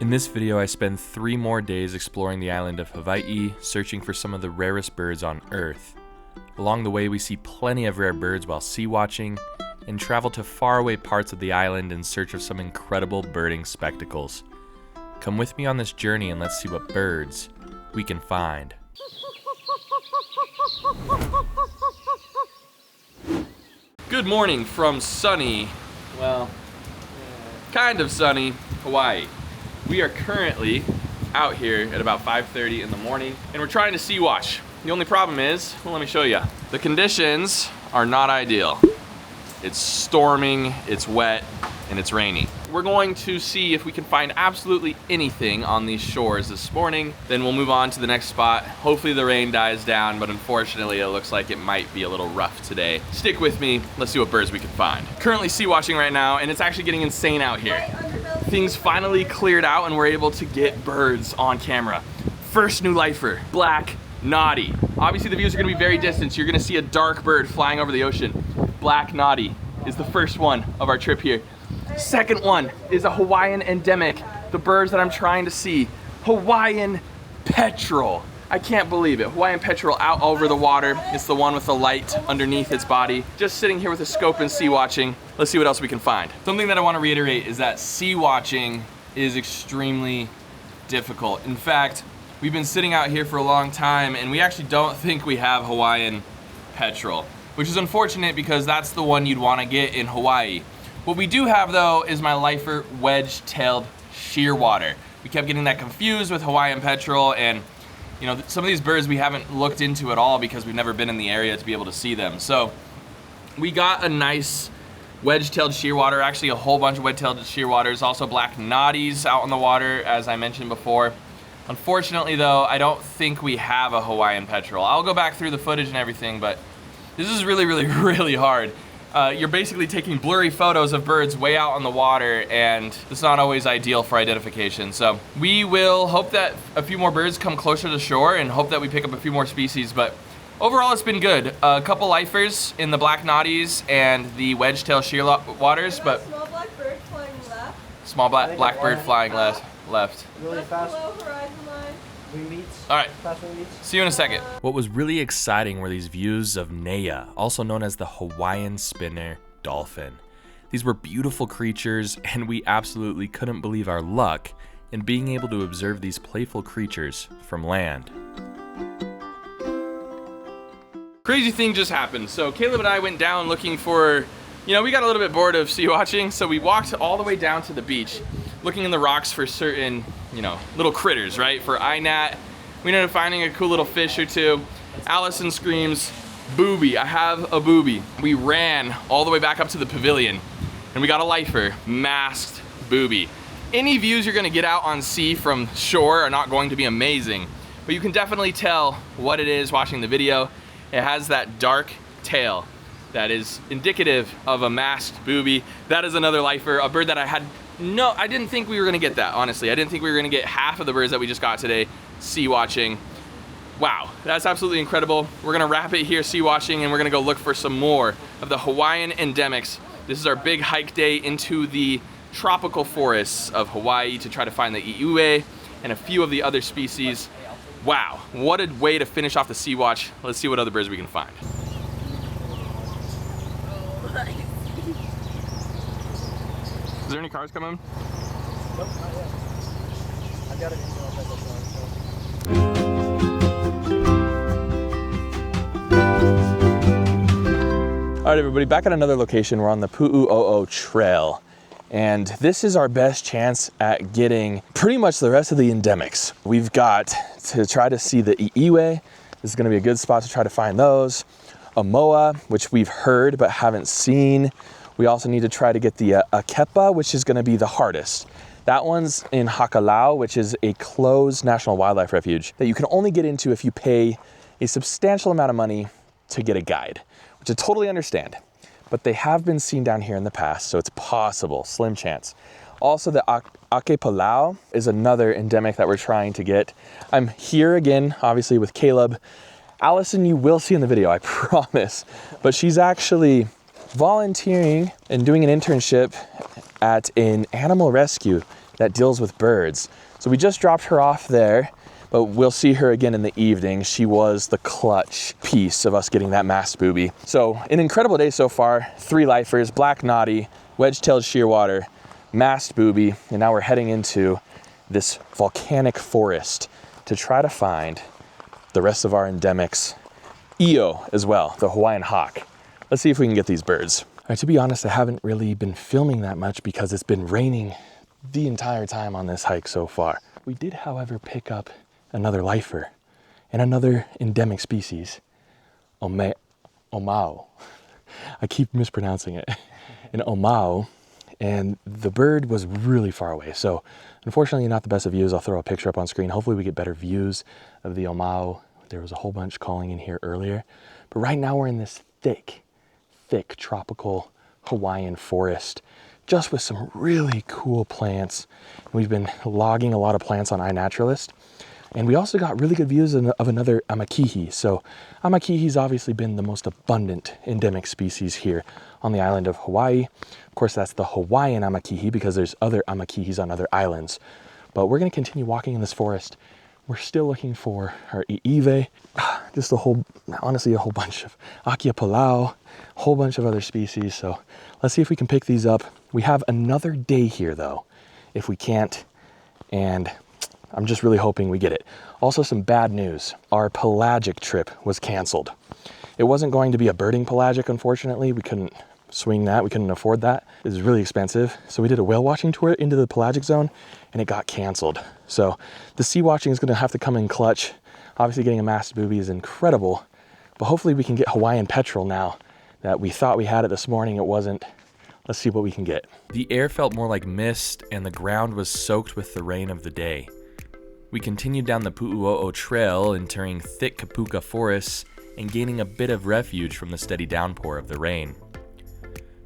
In this video, I spend 3 more days exploring the island of Hawai'i, searching for some of the rarest birds on Earth. Along the way, we see plenty of rare birds while sea watching, and travel to faraway parts of the island in search of some incredible birding spectacles. Come with me on this journey and let's see what birds we can find. Good morning from sunny, well, kind of sunny, Hawaii. We are currently out here at about 5:30 in the morning and we're trying to sea watch. The only problem is, well, let me show you. The conditions are not ideal. It's storming, it's wet, and it's rainy. We're going to see if we can find absolutely anything on these shores this morning. Then we'll move on to the next spot. Hopefully the rain dies down, but unfortunately it looks like it might be a little rough today. Stick with me, let's see what birds we can find. Currently sea watching right now, and it's actually getting insane out here. Things finally cleared out and we're able to get birds on camera. First new lifer, black noddy. Obviously the views are gonna be very distant, so you're gonna see a dark bird flying over the ocean. Black noddy is the first one of our trip here. Second one is a Hawaiian endemic, the birds that I'm trying to see. Hawaiian petrel. I can't believe it. Hawaiian petrel out over the water. It's the one with the light underneath its body. Just sitting here with a scope and sea watching. Let's see what else we can find. Something that I want to reiterate is that sea watching is extremely difficult. In fact, we've been sitting out here for a long time and we actually don't think we have Hawaiian petrel, which is unfortunate because that's the one you'd want to get in Hawaii. What we do have though is my lifer wedge-tailed shearwater. We kept getting that confused with Hawaiian petrel, and you know, some of these birds we haven't looked into at all because we've never been in the area to be able to see them. So we got a nice wedge-tailed shearwater, actually a whole bunch of wedge-tailed shearwaters, also black noddies out on the water as I mentioned before. Unfortunately though, I don't think we have a Hawaiian petrel. I'll go back through the footage and everything, but this is really hard. You're basically taking blurry photos of birds way out on the water, and it's not always ideal for identification. So we will hope that a few more birds come closer to shore and hope that we pick up a few more species, but overall it's been good. A couple lifers in the black noddies and the wedge-tail shearwaters, but small black bird flying left. Small black bird flying left. Really fast. Below horizon line. All right, see you in a second. What was really exciting were these views of Nea, also known as the Hawaiian spinner dolphin. These were beautiful creatures, and we absolutely couldn't believe our luck in being able to observe these playful creatures from land. Crazy thing just happened. So Kaleb and I went down looking for, you know, we got a little bit bored of sea watching, so we walked all the way down to the beach, looking in the rocks for certain, you know, little critters, right? For INAT, we ended up finding a cool little fish or two. Allison screams, booby, I have a booby. We ran all the way back up to the pavilion and we got a lifer, masked booby. Any views you're gonna get out on sea from shore are not going to be amazing, but you can definitely tell what it is watching the video. It has that dark tail that is indicative of a masked booby. That is another lifer, a bird that I didn't think we were gonna get that, honestly. I didn't think we were gonna get half of the birds that we just got today sea watching. Wow, that's absolutely incredible. We're gonna wrap it here sea watching and we're gonna go look for some more of the Hawaiian endemics. This is our big hike day into the tropical forests of Hawaii to try to find the i'iue and a few of the other species. Wow, what a way to finish off the sea watch. Let's see what other birds we can find. Is there any cars coming? Nope, not yet. I've got it in All right, everybody, back at another location. We're on the Pu'u'o'o Trail. And this is our best chance at getting pretty much the rest of the endemics. We've got to try to see the i'iue. This is gonna be a good spot to try to find those. A moa, which we've heard but haven't seen. We also need to try to get the akepa, which is gonna be the hardest. That one's in Hakalau, which is a closed national wildlife refuge that you can only get into if you pay a substantial amount of money to get a guide, which I totally understand. But they have been seen down here in the past, so it's possible, slim chance. Also, the Akepalau is another endemic that we're trying to get. I'm here again, obviously with Kaleb. Allison, you will see in the video, I promise. But she's actually volunteering and doing an internship at an animal rescue that deals with birds. So we just dropped her off there, but we'll see her again in the evening. She was the clutch piece of us getting that masked booby. So an incredible day so far. 3 lifers, black knotty, wedge-tailed shearwater, masked booby, and now we're heading into this volcanic forest to try to find the rest of our endemics. Io as well, the Hawaiian hawk. Let's see if we can get these birds. All right, to be honest, I haven't really been filming that much because it's been raining the entire time on this hike so far. We did, however, pick up another lifer and another endemic species, omao. I keep mispronouncing it. An omao, and the bird was really far away. So unfortunately, not the best of views. I'll throw a picture up on screen. Hopefully we get better views of the omao. There was a whole bunch calling in here earlier, but right now we're in this thick tropical Hawaiian forest, just with some really cool plants. We've been logging a lot of plants on iNaturalist, and we also got really good views of another amakihi. So amakihi's obviously been the most abundant endemic species here on the island of Hawaii. Of course, that's the Hawaiian amakihi because there's other amakihis on other islands. But we're gonna continue walking in this forest. We're still looking for our iive, just honestly a whole bunch of Akia palau, a whole bunch of other species. So let's see if we can pick these up. We have another day here though, if we can't, and I'm just really hoping we get it. Also some bad news, our pelagic trip was canceled. It wasn't going to be a birding pelagic, unfortunately. We couldn't swing that, we couldn't afford that. It was really expensive. So we did a whale watching tour into the pelagic zone and it got canceled. So the sea watching is gonna have to come in clutch. Obviously getting a masked booby is incredible, but hopefully we can get Hawaiian petrel now that we thought we had it this morning. It wasn't. Let's see what we can get. The air felt more like mist and the ground was soaked with the rain of the day. We continued down the Pu'uo'o trail, entering thick kapuka forests and gaining a bit of refuge from the steady downpour of the rain.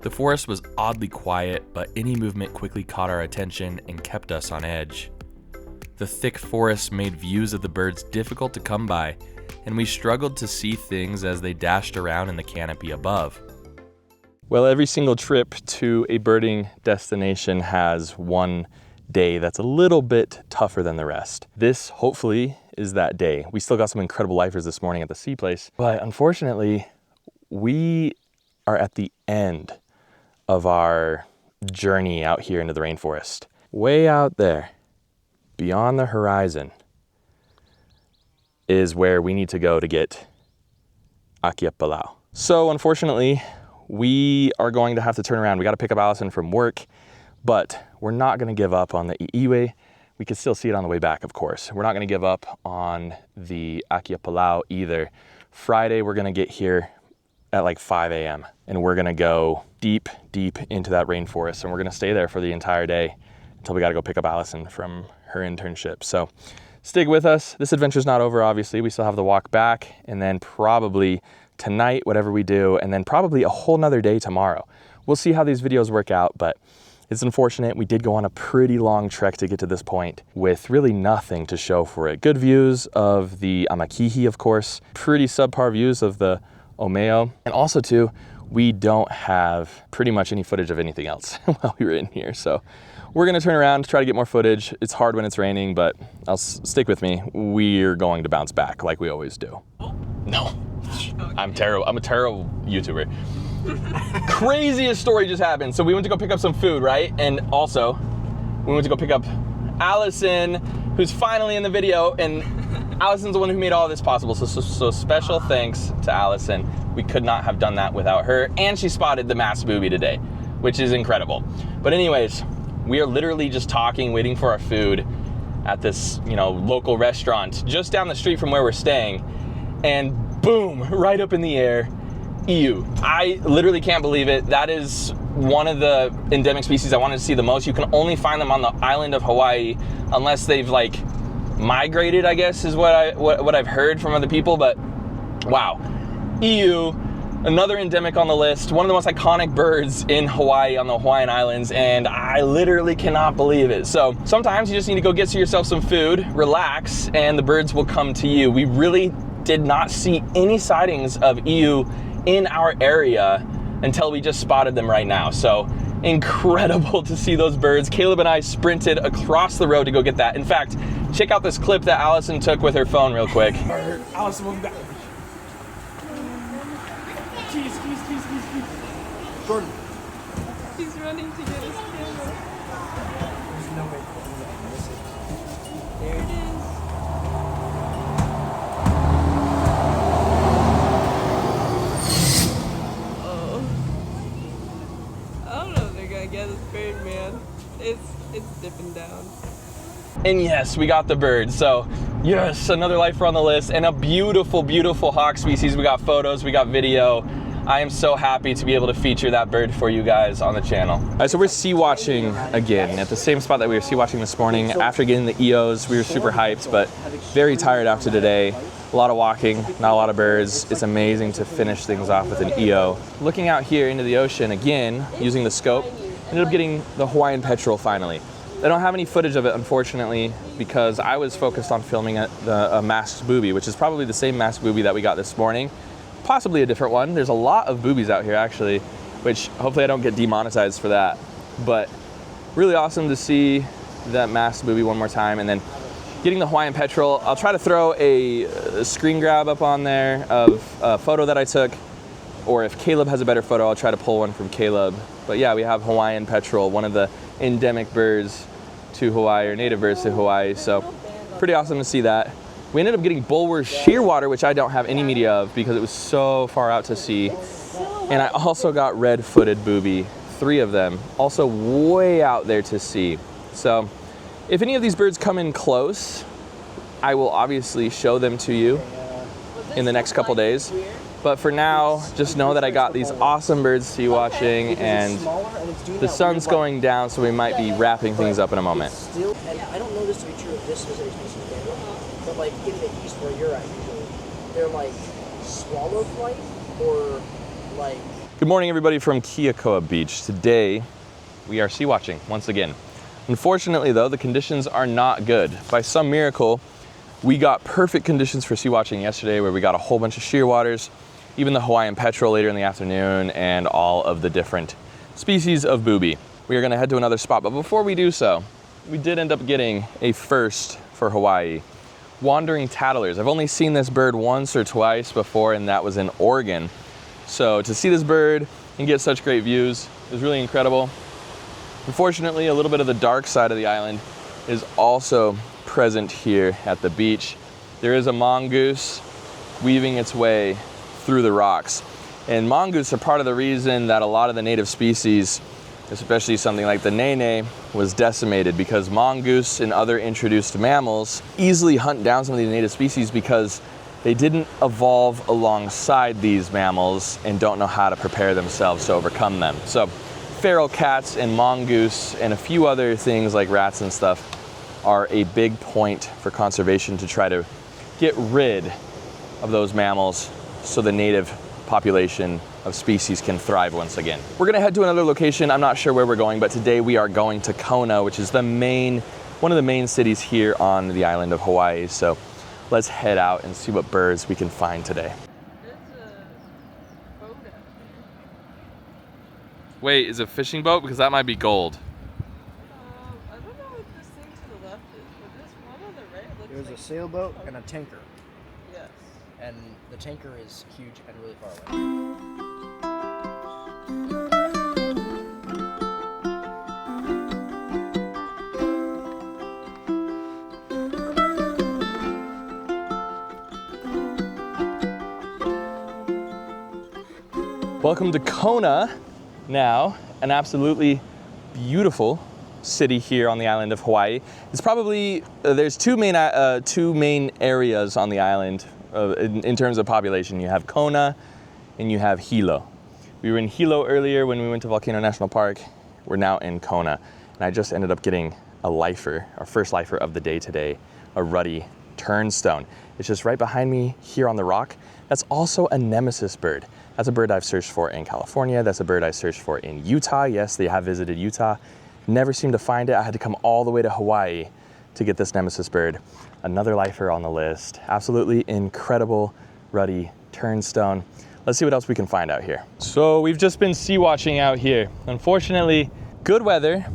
The forest was oddly quiet, but any movement quickly caught our attention and kept us on edge. The thick forest made views of the birds difficult to come by, and we struggled to see things as they dashed around in the canopy above. Well, every single trip to a birding destination has one day that's a little bit tougher than the rest. This, hopefully, is that day. We still got some incredible lifers this morning at the sea place, but unfortunately, we are at the end of our journey out here into the rainforest. Way out there, beyond the horizon, is where we need to go to get Akia palau. So unfortunately, we are going to have to turn around. We got to pick up Allison from work, but we're not going to give up on the iiwe. We can still see it on the way back, of course. We're not going to give up on the Akia palau either. Friday, we're going to get here at like 5 a.m. and we're going to go deep into that rainforest, and we're going to stay there for the entire day until we got to go pick up Allison from her internship. So stick with us. This adventure's not over, obviously. We still have the walk back, and then probably tonight, whatever we do, and then probably a whole nother day tomorrow. We'll see how these videos work out, but it's unfortunate. We did go on a pretty long trek to get to this point with really nothing to show for it. Good views of the amakihi, of course, pretty subpar views of the omeo, and also too, we don't have pretty much any footage of anything else while we were in here. So we're gonna turn around, try to get more footage. It's hard when it's raining, but stick with me. We're going to bounce back like we always do. No, I'm terrible. I'm a terrible YouTuber. Craziest story just happened. So we went to go pick up some food, right? And also, we went to go pick up Allison, who's finally in the video, and Allison's the one who made all this possible. So special thanks to Allison. We could not have done that without her, and she spotted the masked booby today, which is incredible. But anyways, we are literally just talking, waiting for our food at this, local restaurant just down the street from where we're staying, and boom, right up in the air, Iu. I literally can't believe it. That is one of the endemic species I wanted to see the most. You can only find them on the island of Hawaii unless they've migrated, I guess is what I've heard from other people. But wow, Iu, another endemic on the list, one of the most iconic birds in Hawaii, on the Hawaiian Islands, and I literally cannot believe it. So sometimes you just need to go get yourself some food, relax, and the birds will come to you. We really did not see any sightings of Iu in our area until we just spotted them right now. So incredible to see those birds. Caleb and I sprinted across the road to go get that. In fact, check out this clip that Allison took with her phone real quick. Allison, we'll be back. Keys. Jordan. He's running to get his camera. There's no way for me to miss it. There it is. Oh. I don't know if they're gonna get this bird, man. It's dipping down. And yes, we got the bird. So yes, another lifer on the list, and a beautiful, beautiful hawk species. We got photos, we got video. I am so happy to be able to feature that bird for you guys on the channel. All right, so we're sea watching again at the same spot that we were sea watching this morning. After getting the EOs, we were super hyped, but very tired after today. A lot of walking, not a lot of birds. It's amazing to finish things off with an EO. Looking out here into the ocean again, using the scope, ended up getting the Hawaiian petrel finally. I don't have any footage of it, unfortunately, because I was focused on filming a masked booby, which is probably the same masked booby that we got this morning. Possibly a different one. There's a lot of boobies out here, actually, which hopefully I don't get demonetized for that. But really awesome to see that masked booby one more time, and then getting the Hawaiian petrel. I'll try to throw a screen grab up on there of a photo that I took, or if Caleb has a better photo, I'll try to pull one from Caleb. But yeah, we have Hawaiian petrel, one of the endemic birds to Hawaii, or native birds to Hawaii. So pretty awesome to see that. We ended up getting bulwer shearwater, which I don't have any media of because it was so far out to sea. And I also got red-footed booby, 3 of them, also way out there to sea. So if any of these birds come in close, I will obviously show them to you in the next couple days. But for now, just know that I got these awesome birds sea watching, and the sun's going down, so we might be wrapping things up in a moment. And I don't know this to be true of this specific species, but like in the east where you're at usually, they're like swallow flight or like... Good morning, everybody from Keakoa Beach. Today, we are sea watching once again. Unfortunately though, the conditions are not good. By some miracle, we got perfect conditions for sea watching yesterday, where we got a whole bunch of shearwaters, even the Hawaiian petrel later in the afternoon, and all of the different species of booby. We are gonna head to another spot, but before we do so, we did end up getting a first for Hawaii. Wandering tattlers. I've only seen this bird once or twice before, and that was in Oregon. So to see this bird and get such great views is really incredible. Unfortunately, a little bit of the dark side of the island is also present here at the beach. There is a mongoose weaving its way through the rocks. And mongoose are part of the reason that a lot of the native species, especially something like the nene, was decimated, because mongoose and other introduced mammals easily hunt down some of these native species because they didn't evolve alongside these mammals and don't know how to prepare themselves to overcome them. So feral cats and mongoose and a few other things like rats and stuff are a big point for conservation, to try to get rid of those mammals so the native population of species can thrive once again. We're gonna head to another location. I'm not sure where we're going, but today we are going to Kona, which is one of the main cities here on the island of Hawaii. So let's head out and see what birds we can find today. There's a boat out there. Wait, is it a fishing boat? Because that might be gold. I don't know what this thing to the left is, but this one on the right looks There's like... a sailboat and a tanker, Yes. and the tanker is huge and really far away. Welcome to Kona. Now, an absolutely beautiful city here on the island of Hawaii. It's probably, there's two main areas on the island in terms of population. You have Kona and you have Hilo. We were in Hilo earlier when we went to Volcano National Park. We're now in Kona. And I just ended up getting a lifer, our first lifer of the day today, a ruddy turnstone. It's just right behind me here on the rock. That's also a nemesis bird. That's a bird I've searched for in California. That's a bird I searched for in Utah. Yes, they have visited Utah. Never seemed to find it. I had to come all the way to Hawaii to get this nemesis bird. Another lifer on the list. Absolutely incredible ruddy turnstone. Let's see what else we can find out here. So we've just been sea watching out here. Unfortunately, good weather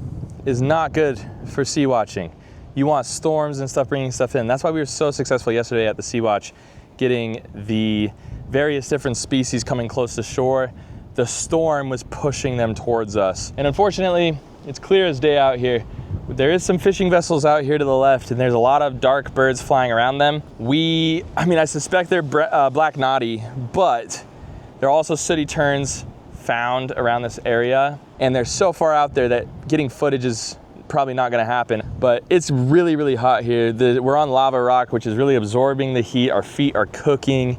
is not good for sea watching. You want storms and stuff bringing stuff in. That's why we were so successful yesterday at the Sea Watch, getting the various different species coming close to shore. The storm was pushing them towards us. And unfortunately, it's clear as day out here. There is some fishing vessels out here to the left, and there's a lot of dark birds flying around them. I suspect they're black noddy, but there are also sooty terns found around this area. And they're so far out there that getting footage is probably not gonna happen, but it's really, really hot here. We're on lava rock, which is really absorbing the heat. Our feet are cooking.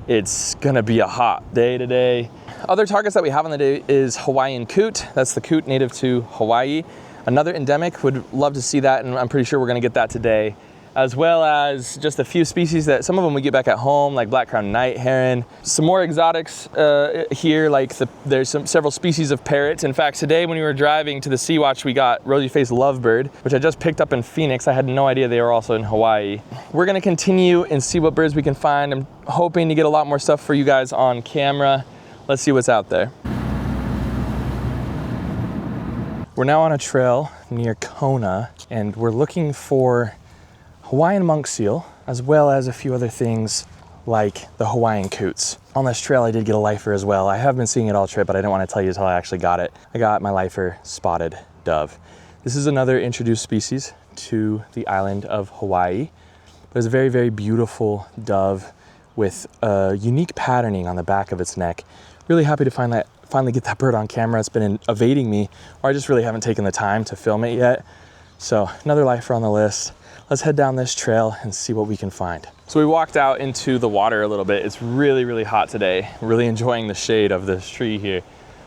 It's gonna be a hot day today. Other targets that we have on the day is Hawaiian coot. That's the coot native to Hawaii. Another endemic, would love to see that, and I'm pretty sure we're gonna get that today. As well as just a few species that some of them we get back at home, like black-crowned night heron. Some more exotics here, like there's several species of parrots. In fact, today when we were driving to the Sea Watch, we got rosy-faced lovebird, which I just picked up in Phoenix. I had no idea they were also in Hawaii. We're gonna continue and see what birds we can find. I'm hoping to get a lot more stuff for you guys on camera. Let's see what's out there. We're now on a trail near Kona, and we're looking for Hawaiian monk seal, as well as a few other things like the Hawaiian coots. On this trail, I did get a lifer as well. I have been seeing it all trip, but I didn't want to tell you until I actually got it. I got my lifer spotted dove. This is another introduced species to the island of Hawaii. There's a very, very beautiful dove with a unique patterning on the back of its neck. Really happy to finally get that bird on camera. It's been evading me, or I just really haven't taken the time to film it yet. So another lifer on the list. Let's head down this trail and see what we can find. So we walked out into the water a little bit. It's really, really hot today. Really enjoying the shade of this tree here.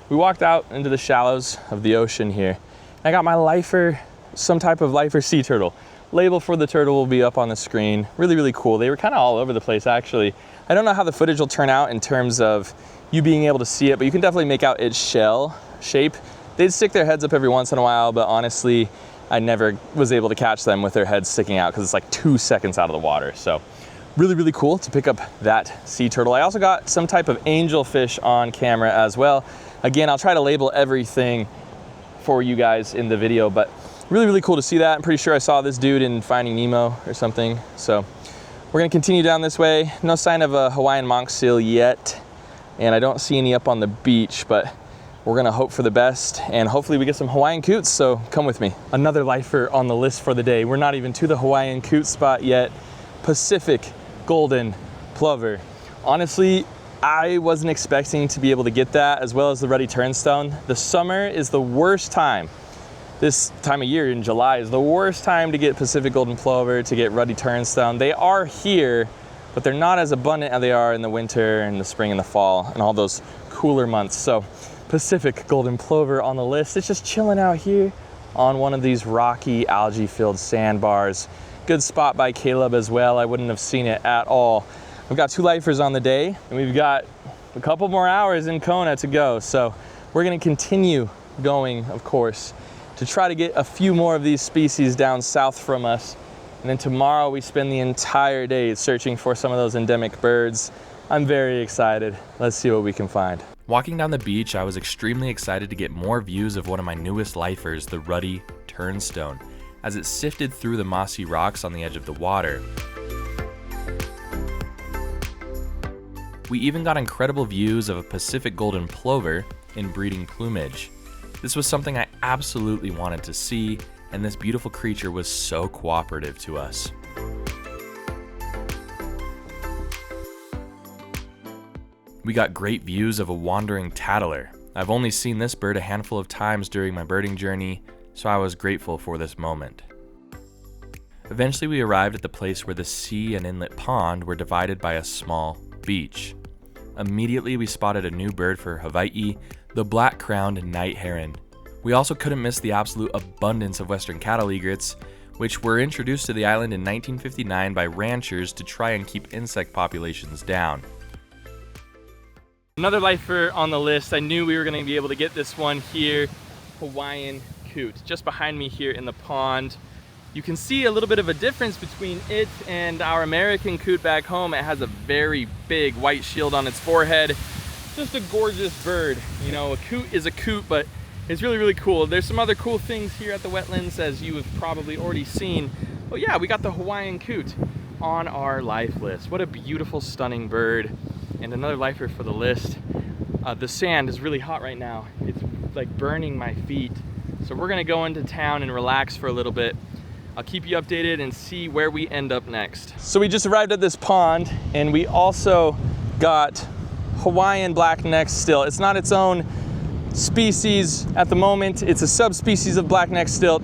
We walked out into the shallows of the ocean here. I got my lifer, some type of lifer sea turtle. Label for the turtle will be up on the screen. Really, really cool. They were kind of all over the place, actually. I don't know how the footage will turn out in terms of you being able to see it, but you can definitely make out its shell shape. They'd stick their heads up every once in a while, but honestly, I never was able to catch them with their heads sticking out because it's like 2 seconds out of the water. So really, really cool to pick up that sea turtle. I also got some type of angelfish on camera as well. Again, I'll try to label everything for you guys in the video, but really, really cool to see that. I'm pretty sure I saw this dude in Finding Nemo or something. So we're gonna continue down this way. No sign of a Hawaiian monk seal yet, and I don't see any up on the beach, but we're gonna hope for the best, and hopefully we get some Hawaiian coots, so come with me. Another lifer on the list for the day. We're not even to the Hawaiian coot spot yet. Pacific golden plover. Honestly, I wasn't expecting to be able to get that, as well as the ruddy turnstone. The summer is the worst time. This time of year in July is the worst time to get Pacific golden plover, to get ruddy turnstone. They are here, but they're not as abundant as they are in the winter and the spring and the fall and all those cooler months. So Pacific golden plover on the list. It's just chilling out here on one of these rocky algae-filled sandbars. Good spot by Kaleb as well. I wouldn't have seen it at all. We've got 2 lifers on the day, and we've got a couple more hours in Kona to go. So we're gonna continue going, of course, to try to get a few more of these species down south from us. And then tomorrow we spend the entire day searching for some of those endemic birds. I'm very excited. Let's see what we can find. Walking down the beach, I was extremely excited to get more views of one of my newest lifers, the ruddy turnstone, as it sifted through the mossy rocks on the edge of the water. We even got incredible views of a Pacific golden plover in breeding plumage. This was something I absolutely wanted to see, and this beautiful creature was so cooperative to us. We got great views of a wandering tattler. I've only seen this bird a handful of times during my birding journey, so I was grateful for this moment. Eventually we arrived at the place where the sea and inlet pond were divided by a small beach. Immediately we spotted a new bird for Hawai'i, the black-crowned night heron. We also couldn't miss the absolute abundance of western cattle egrets, which were introduced to the island in 1959 by ranchers to try and keep insect populations down. Another lifer on the list. I knew we were going to be able to get this one here, Hawaiian coot, just behind me here in the pond. You can see a little bit of a difference between it and our American coot back home. It has a very big white shield on its forehead. just a gorgeous bird. You know, a coot is a coot, but it's really, really cool. There's some other cool things here at the wetlands, as you have probably already seen. Oh yeah, we got the Hawaiian coot on our life list. What a beautiful, stunning bird. And another lifer for the list. The sand is really hot right now. It's like burning my feet. So we're gonna go into town and relax for a little bit. I'll keep you updated and see where we end up next. So we just arrived at this pond, and we also got Hawaiian black-necked stilt. It's not its own species at the moment. It's a subspecies of black-necked stilt,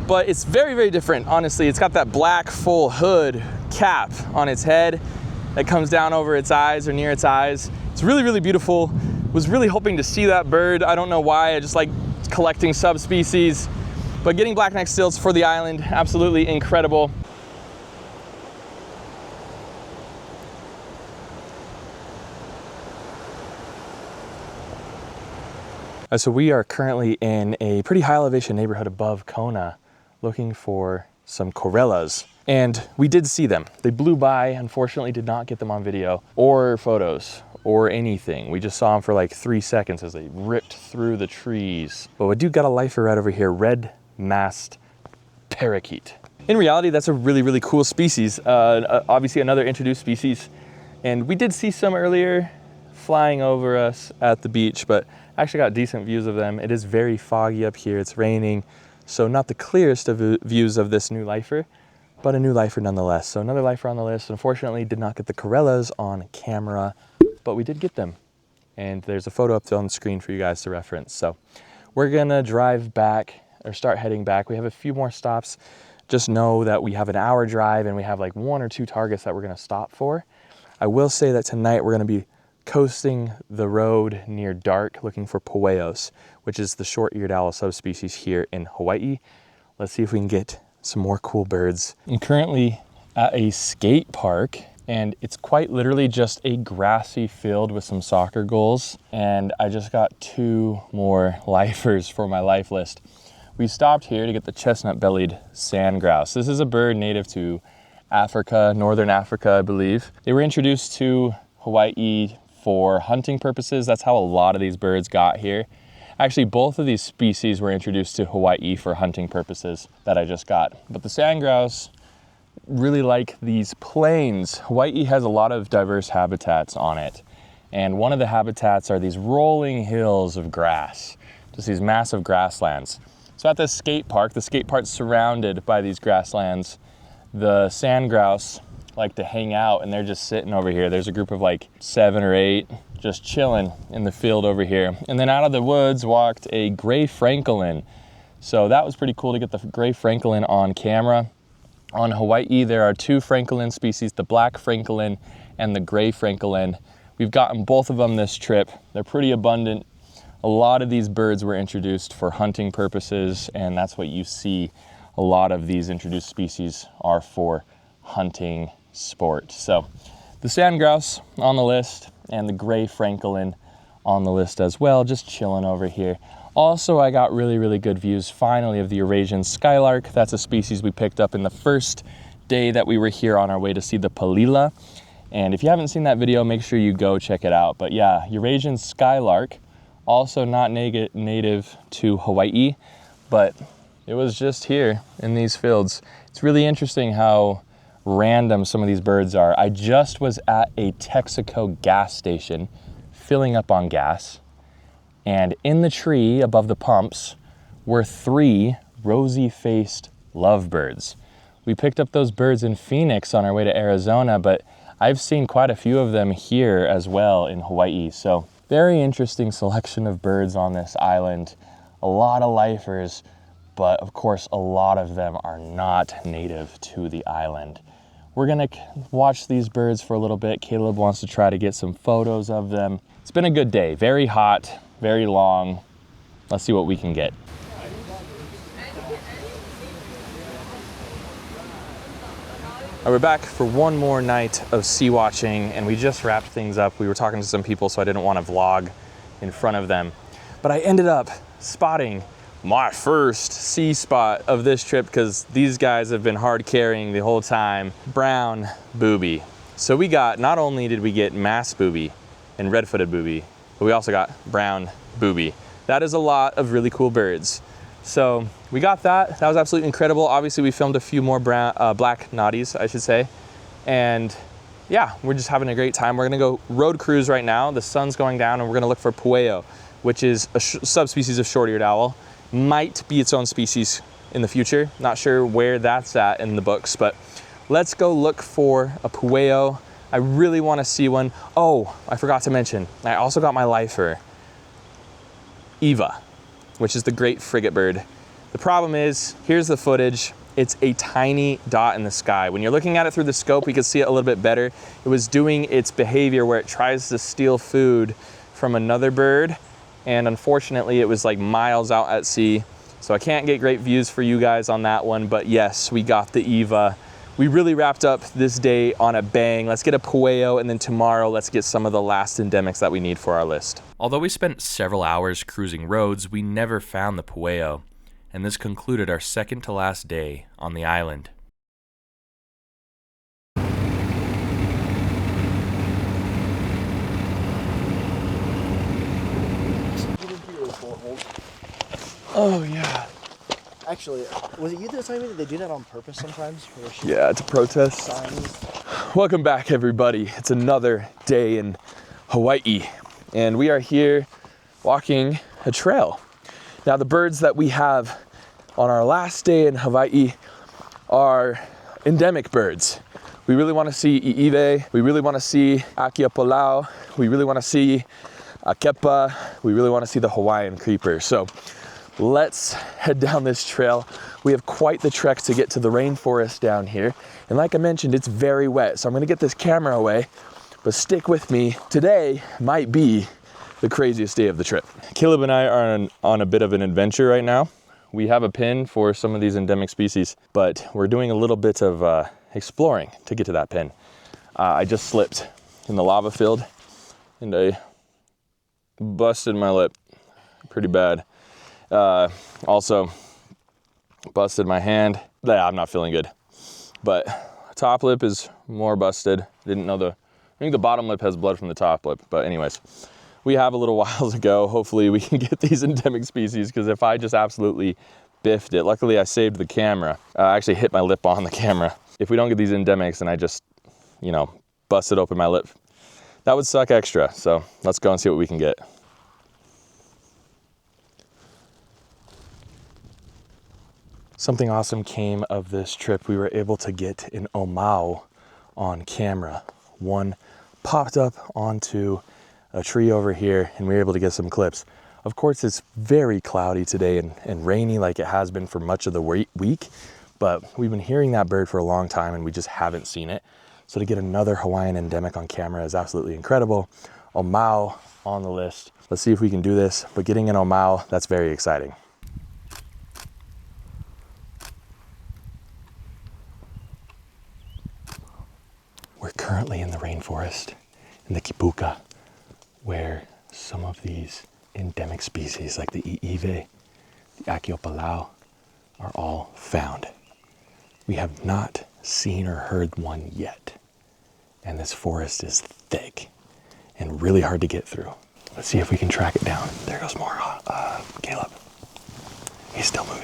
but it's very, very different, honestly. It's got that black full hood cap on its head that comes down over its eyes or near its eyes. It's really, really beautiful. Was really hoping to see that bird. I don't know why, I just like collecting subspecies. But getting black-necked stilts for the island, absolutely incredible. So we are currently in a pretty high elevation neighborhood above Kona, looking for some corellas. And we did see them. They blew by, unfortunately did not get them on video or photos or anything. We just saw them for like 3 seconds as they ripped through the trees. But we do got a lifer right over here, red-masked parakeet. In reality, that's a really, really cool species. Obviously another introduced species. And we did see some earlier flying over us at the beach, but actually got decent views of them. It is very foggy up here, it's raining. So not the clearest of views of this new lifer, but a new lifer nonetheless. So another lifer on the list. Unfortunately, did not get the corellas on camera, but we did get them. And there's a photo up on the screen for you guys to reference. So we're gonna drive back, or start heading back. We have a few more stops. Just know that we have an hour drive and we have like 1 or 2 targets that we're gonna stop for. I will say that tonight we're gonna be coasting the road near dark looking for poeos, which is the short-eared owl subspecies here in Hawaii. Let's see if we can get some more cool birds. I'm currently at a skate park, and it's quite literally just a grassy field with some soccer goals. And I just got 2 more lifers for my life list. We stopped here to get the chestnut-bellied sand grouse. This is a bird native to Africa, northern Africa, I believe. They were introduced to Hawaii for hunting purposes. That's how a lot of these birds got here. Actually, both of these species were introduced to Hawaii for hunting purposes that I just got. But the sand grouse really like these plains. Hawaii has a lot of diverse habitats on it. And one of the habitats are these rolling hills of grass, just these massive grasslands. So at this skate park's surrounded by these grasslands. The sand grouse like to hang out, and they're just sitting over here. There's a group of like 7 or 8 just chilling in the field over here. And then out of the woods walked a gray francolin. So that was pretty cool to get the gray francolin on camera. On Hawaii, there are 2 francolin species, the black francolin and the gray francolin. We've gotten both of them this trip. They're pretty abundant. A lot of these birds were introduced for hunting purposes, and that's what you see. A lot of these introduced species are for hunting sport. So the sand grouse on the list and the gray francolin on the list as well, just chilling over here. Also, I got really, really good views finally of the Eurasian skylark. That's a species we picked up in the first day that we were here on our way to see the palila. And if you haven't seen that video, make sure you go check it out. But yeah, Eurasian skylark, also not native to Hawaii, but it was just here in these fields. It's really interesting how random some of these birds are. I just was at a Texaco gas station filling up on gas, and in the tree above the pumps were 3 rosy-faced lovebirds. We picked up those birds in Phoenix on our way to Arizona, but I've seen quite a few of them here as well in Hawaii. So very interesting selection of birds on this island. A lot of lifers, but of course a lot of them are not native to the island. We're gonna watch these birds for a little bit. Kaleb wants to try to get some photos of them. It's been a good day, very hot, very long. Let's see what we can get. We're back for one more night of sea watching, and we just wrapped things up. We were talking to some people, so I didn't want to vlog in front of them. But I ended up spotting my first sea spot of this trip, because these guys have been hard carrying the whole time. Brown booby. So we got, not only did we get mass booby and red-footed booby, but we also got brown booby. That is a lot of really cool birds. So we got that. That was absolutely incredible. Obviously, we filmed a few more black noddies, I should say. And yeah, we're just having a great time. We're gonna go road cruise right now. The sun's going down and we're gonna look for pueo, which is a subspecies of short-eared owl. Might be its own species in the future. Not sure where that's at in the books, but let's go look for a pueo. I really wanna see one. Oh, I forgot to mention, I also got my lifer, Eva, which is the great frigate bird. The problem is, here's the footage. It's a tiny dot in the sky. When you're looking at it through the scope, you can see it a little bit better. It was doing its behavior where it tries to steal food from another bird, and unfortunately it was like miles out at sea. So I can't get great views for you guys on that one, but yes, we got the Eva. We really wrapped up this day on a bang. Let's get a pueo, and then tomorrow let's get some of the last endemics that we need for our list. Although we spent several hours cruising roads, we never found the pueo, and this concluded our second to last day on the island. Oh yeah. Actually, was it you that was telling me that they do that on purpose sometimes? Yeah, to protest. Signs? Welcome back, everybody. It's another day in Hawaii, and we are here walking a trail. Now, the birds that we have on our last day in Hawaii are endemic birds. We really want to see i'iwe, we really want to see Akiapalau, we really want to see Akepa, we really want to see the Hawaiian creeper. So let's head down this trail. We have quite the trek to get to the rainforest down here. And like I mentioned, it's very wet. So I'm gonna get this camera away, but stick with me. Today might be the craziest day of the trip. Kaleb and I are on a bit of an adventure right now. We have a pin for some of these endemic species, but we're doing a little bit of exploring to get to that pin. I just slipped in the lava field and I busted my lip pretty bad. Also busted my hand. Yeah, I'm not feeling good, but top lip is more busted. I think the bottom lip has blood from the top lip, but anyways, we have a little while to go. Hopefully we can get these endemic species, because if I just absolutely biffed it, luckily I saved the camera. I actually hit my lip on the camera. If we don't get these endemics and I just, busted open my lip, that would suck extra. So let's go and see what we can get. Something awesome came of this trip. We were able to get an omao on camera. One popped up onto a tree over here and we were able to get some clips. Of course, it's very cloudy today and rainy like it has been for much of the week, but we've been hearing that bird for a long time and we just haven't seen it. So to get another Hawaiian endemic on camera is absolutely incredible. Omao on the list. Let's see if we can do this, but getting an omao, that's very exciting. We're currently in the rainforest, in the Kipuka, where some of these endemic species like the i'iwe, the Akiapalau, are all found. We have not seen or heard one yet, and this forest is thick and really hard to get through. Let's see if we can track it down. There goes more Kaleb. He's still moving.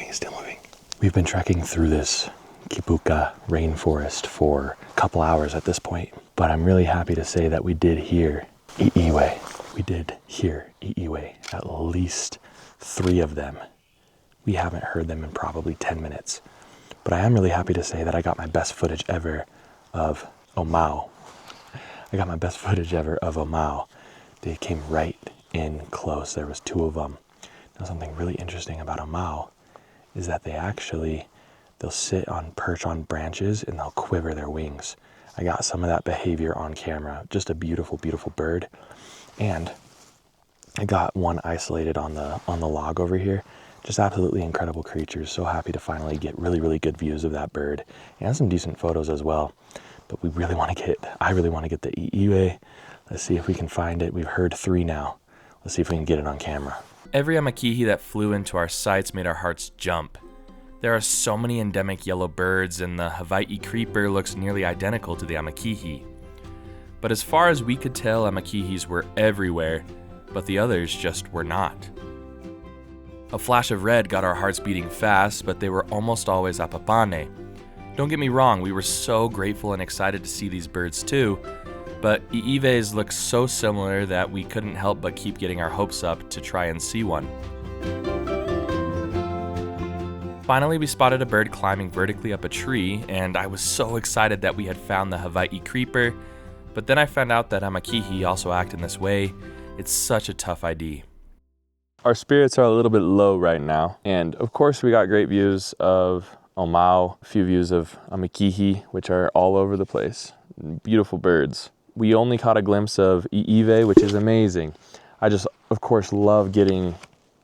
We've been trekking through this Kipuka rainforest for a couple hours at this point, but I'm really happy to say that we did hear i'iwe. We did hear i'iwe, at least 3 of them. We haven't heard them in probably 10 minutes, but I am really happy to say that I got my best footage ever of omao. They came right in close. There was 2 of them. Now, something really interesting about omao is that they'll sit on perch on branches and they'll quiver their wings. I got some of that behavior on camera. Just a beautiful, beautiful bird. And I got one isolated on the log over here. Just absolutely incredible creatures. So happy to finally get really, really good views of that bird and some decent photos as well. But I really want to get the i'iwe. Let's see if we can find it. We've heard 3 now. Let's see if we can get it on camera. Every amakihi that flew into our sights made our hearts jump. There are so many endemic yellow birds, and the Hawai'i creeper looks nearly identical to the amakihi. But as far as we could tell, amakihis were everywhere, but the others just were not. A flash of red got our hearts beating fast, but they were almost always apapane. Don't get me wrong, we were so grateful and excited to see these birds too, but i'iwes look so similar that we couldn't help but keep getting our hopes up to try and see one. Finally, we spotted a bird climbing vertically up a tree, and I was so excited that we had found the Hawai'i creeper, but then I found out that amakihi also act in this way. It's such a tough ID. Our spirits are a little bit low right now, and of course we got great views of Omao, a few views of amakihi, which are all over the place. Beautiful birds. We only caught a glimpse of i'iwe, which is amazing. I just, of course, love getting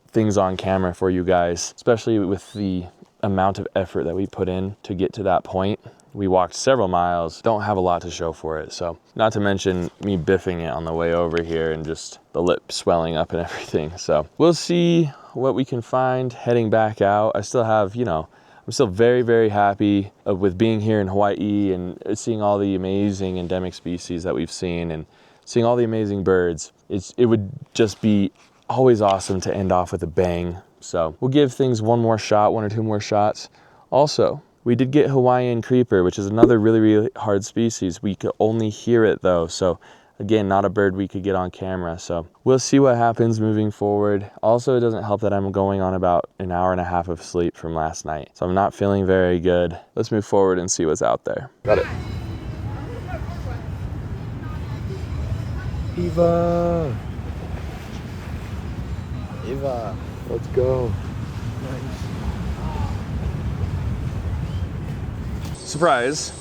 things on camera for you guys, especially with the amount of effort that we put in to get to that point. We walked several miles, don't have a lot to show for it. So not to mention me biffing it on the way over here and just the lip swelling up and everything. So we'll see what we can find heading back out. I still have, I'm still very, very happy with being here in Hawaii and seeing all the amazing endemic species that we've seen and seeing all the amazing birds. It would just be always awesome to end off with a bang. So we'll give things one more shot, one or two more shots. Also, we did get Hawaiian creeper, which is another really, really hard species. We could only hear it though. So again, not a bird we could get on camera. So we'll see what happens moving forward. Also, it doesn't help that I'm going on about an hour and a half of sleep from last night. So I'm not feeling very good. Let's move forward and see what's out there. Got it. Eva. Eva, let's go. Surprise,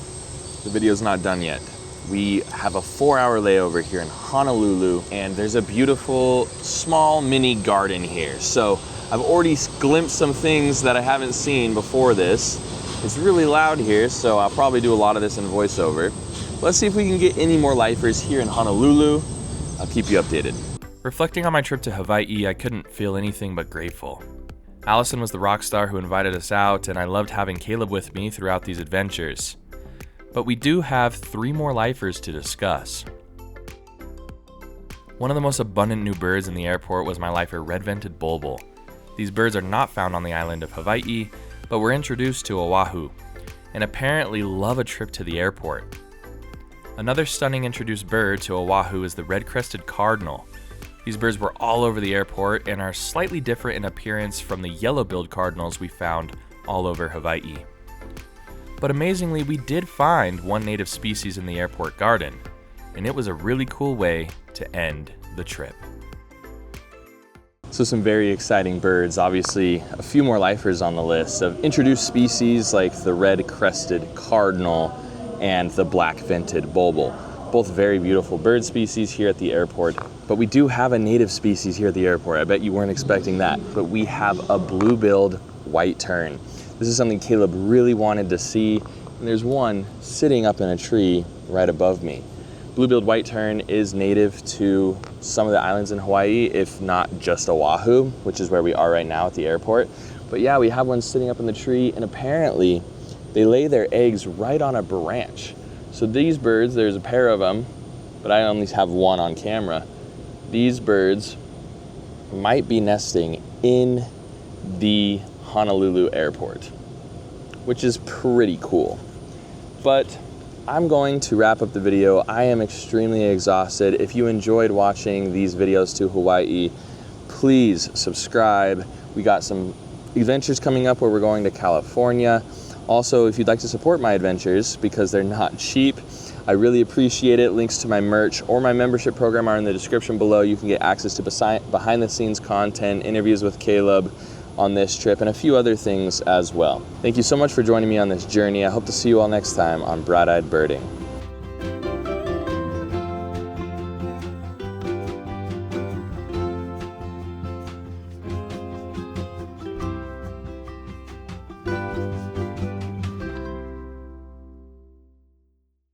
the video's not done yet. We have a 4-hour layover here in Honolulu, and there's a beautiful small mini garden here. So I've already glimpsed some things that I haven't seen before this. It's really loud here, so I'll probably do a lot of this in voiceover. Let's see if we can get any more lifers here in Honolulu. I'll keep you updated. Reflecting on my trip to Hawaii, I couldn't feel anything but grateful. Allison was the rock star who invited us out, and I loved having Kaleb with me throughout these adventures. But we do have 3 more lifers to discuss. One of the most abundant new birds in the airport was my lifer red-vented bulbul. These birds are not found on the island of Hawaii, but were introduced to Oahu, and apparently love a trip to the airport. Another stunning introduced bird to Oahu is the red-crested cardinal. These birds were all over the airport and are slightly different in appearance from the yellow-billed cardinals we found all over Hawaii. But amazingly, we did find one native species in the airport garden, and it was a really cool way to end the trip. So some very exciting birds. Obviously, a few more lifers on the list of introduced species like the red-crested cardinal and the black-vented bulbul. Both very beautiful bird species here at the airport, but we do have a native species here at the airport. I bet you weren't expecting that, but we have a blue-billed white tern. This is something Kaleb really wanted to see, and there's one sitting up in a tree right above me. Blue-billed white tern is native to some of the islands in Hawaii, if not just Oahu, which is where we are right now at the airport. But yeah, we have one sitting up in the tree, and apparently they lay their eggs right on a branch. So these birds, there's a pair of them, but I only have one on camera. These birds might be nesting in the Honolulu airport, which is pretty cool. But I'm going to wrap up the video. I am extremely exhausted. If you enjoyed watching these videos to Hawaii, please subscribe. We got some adventures coming up where we're going to California. Also, if you'd like to support my adventures, because they're not cheap, I really appreciate it. Links to my merch or my membership program are in the description below. You can get access to behind the scenes content, interviews with Kaleb on this trip, and a few other things as well. Thank you so much for joining me on this journey. I hope to see you all next time on Bright-Eyed Birding.